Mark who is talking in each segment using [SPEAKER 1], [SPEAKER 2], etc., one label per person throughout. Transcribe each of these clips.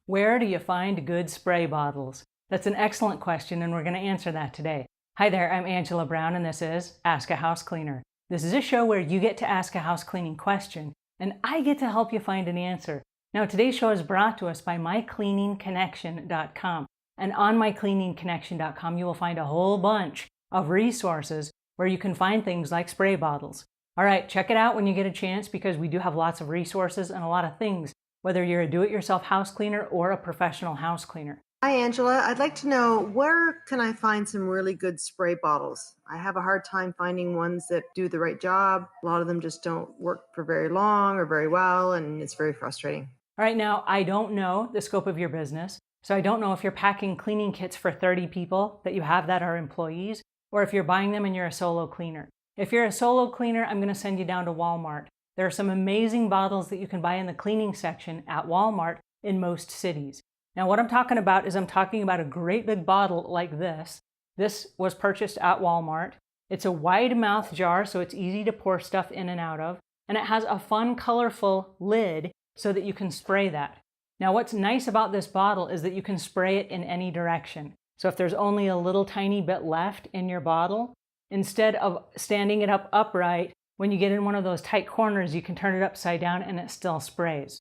[SPEAKER 1] Where do you find good spray bottles? That's an excellent question, and we're going to answer that today. Hi there, I'm Angela Brown, and this is Ask a House Cleaner. This is a show where you get to ask a house cleaning question, and I get to help you find an answer. Now, today's show is brought to us by mycleaningconnection.com. And on mycleaningconnection.com, you will find a whole bunch of resources where you can find things like spray bottles. All right, check it out when you get a chance, because we do have lots of resources and a lot of things, whether you're a do-it-yourself house cleaner or a professional house cleaner.
[SPEAKER 2] Hi, Angela. I'd like to know, where can I find some really good spray bottles? I have a hard time finding ones that do the right job. A lot of them just don't work for very long or very well, and it's very frustrating.
[SPEAKER 1] All right, now, I don't know the scope of your business, so I don't know if you're packing cleaning kits for 30 people that you have that are employees, or if you're buying them and you're a solo cleaner. If you're a solo cleaner, I'm going to send you down to Walmart. There are some amazing bottles that you can buy in the cleaning section at Walmart in most cities. Now, what I'm talking about is I'm talking about a great big bottle like this. This was purchased at Walmart. It's a wide mouth jar, so it's easy to pour stuff in and out of. And it has a fun, colorful lid so that you can spray that. Now, what's nice about this bottle is that you can spray it in any direction. So if there's only a little tiny bit left in your bottle, instead of standing it up upright, when you get in one of those tight corners, you can turn it upside down and it still sprays.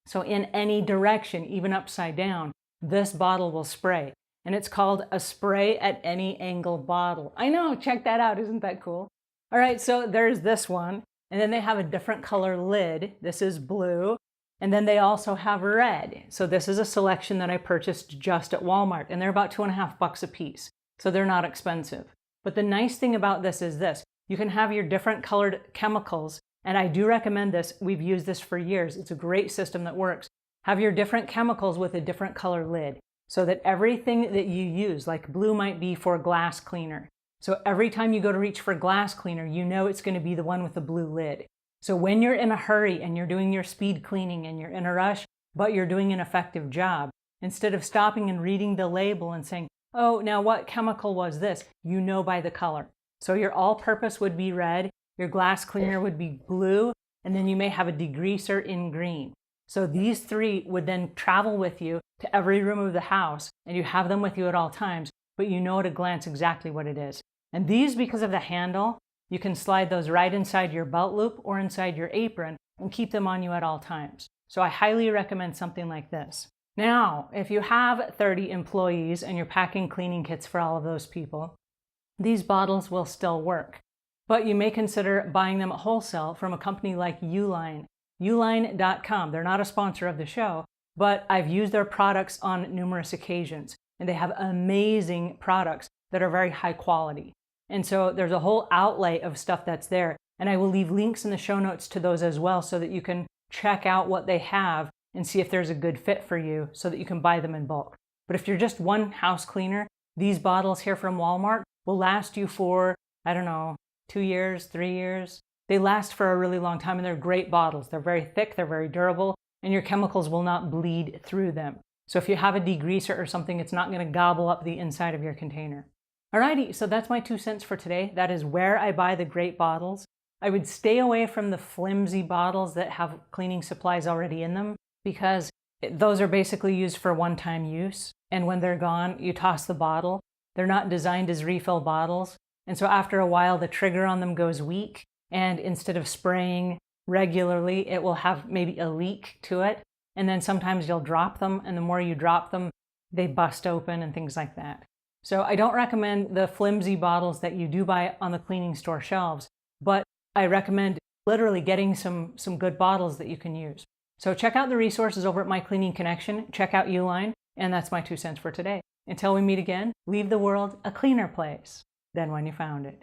[SPEAKER 1] So in any direction, even upside down, this bottle will spray. And it's called a spray at any angle bottle. I know, check that out, isn't that cool? All right, so there's this one, and then they have a different color lid. This is blue, and then they also have red. So this is a selection that I purchased just at Walmart, and they're about $2.50 a piece. So they're not expensive. But the nice thing about this is this: you can have your different colored chemicals. And I do recommend this. We've used this for years. It's a great system that works. Have your different chemicals with a different color lid so that everything that you use, like blue might be for glass cleaner. So every time you go to reach for glass cleaner, you know it's going to be the one with the blue lid. So when you're in a hurry and you're doing your speed cleaning and you're in a rush, but you're doing an effective job, instead of stopping and reading the label and saying, oh, now what chemical was this? You know by the color. So your all-purpose would be red. Your glass cleaner would be blue, and then you may have a degreaser in green. So these three would then travel with you to every room of the house, and you have them with you at all times, but you know at a glance exactly what it is. And these, because of the handle, you can slide those right inside your belt loop or inside your apron and keep them on you at all times. So I highly recommend something like this. Now, if you have 30 employees and you're packing cleaning kits for all of those people, these bottles will still work. But you may consider buying them at wholesale from a company like Uline. Uline.com. They're not a sponsor of the show, but I've used their products on numerous occasions, and they have amazing products that are very high quality. And so there's a whole outlay of stuff that's there, and I will leave links in the show notes to those as well so that you can check out what they have and see if there's a good fit for you so that you can buy them in bulk. But if you're just one house cleaner, these bottles here from Walmart will last you for, I don't know, 2 years, 3 years. They last for a really long time, and they're great bottles. They're very thick, they're very durable, and your chemicals will not bleed through them. So if you have a degreaser or something, it's not going to gobble up the inside of your container. Alrighty, so that's my 2 cents for today. That is where I buy the great bottles. I would stay away from the flimsy bottles that have cleaning supplies already in them, because those are basically used for one-time use. And when they're gone, you toss the bottle. They're not designed as refill bottles. And so after a while, the trigger on them goes weak, and instead of spraying regularly, it will have maybe a leak to it. And then sometimes you'll drop them, and the more you drop them, they bust open and things like that. So I don't recommend the flimsy bottles that you do buy on the cleaning store shelves, but I recommend literally getting some good bottles that you can use. So check out the resources over at My Cleaning Connection, check out Uline, and that's my 2 cents for today. Until we meet again, leave the world a cleaner place than when you found it.